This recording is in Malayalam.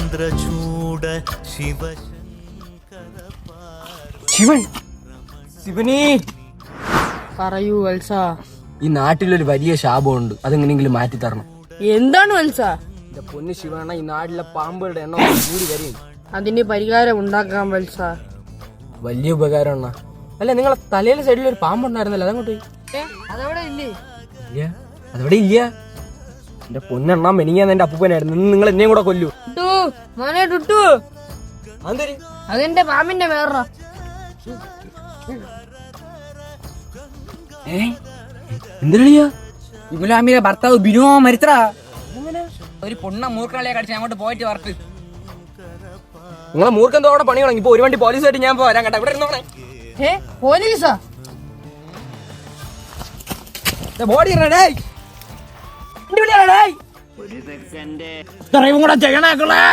ചന്ദ്രചൂഡ ശിവൻ ശിവനീ പറയൂ വത്സ. ഈ നാട്ടിലൊരു വലിയ ശാപമുണ്ട്, അതെങ്ങനെയെങ്കിലും മാറ്റി തരണം. എന്താണ് വത്സ? എന്റെ പൊന്ന് ശിവണ്ണ, ഈ നാട്ടിലെ പാമ്പുകളുടെ എണ്ണം കൂടി വരും. അതിന് പരിഹാരം ഉണ്ടാക്കാം വത്സ. വലിയ ഉപകാരം എണ്ണ. അല്ല, നിങ്ങളെ തലയിലെ സൈഡിൽ ഒരു പാമ്പുണ്ടായിരുന്നല്ലോ, അതങ്ങോട്ട് പോയി? അതവിടെ ഇല്ലേ? ഇല്ല, അതവിടെ ഇല്ല. എന്റെ പൊന്നെണ്ണ, മെനിങ്ങാന്ന് എന്റെ അപ്പൂപ്പനായിരുന്നു. നിങ്ങൾ എന്നെയും കൂടെ കൊല്ലൂ. മോനെ ടുട്ടു, അതെന്റെ പാമ്പിന്റെ വേറ. എന്തിനാ വിമലാമിയുടെ ഭർത്താവ് ബിനു മരിച്ചടാ. ഒരു പൊണ്ണ മൂർക്കളെ കടിച്ച് അങ്ങോട്ട് പോയിട്ട് വർക്ക്. നിങ്ങളെ മൂർക്കെന്തോ അവിടെ പണി തുടങ്ങി. ഇപ്പൊ ഒരു വണ്ടി പോലീസായിട്ട് ഞാൻ പോരാൻ കേട്ടോ. ഇവിടെ ഇരുന്നോണേ. പോലീസാ? ബോഡി ഇത്രയും കൂടെ ചെയ്യണേക്കളെ.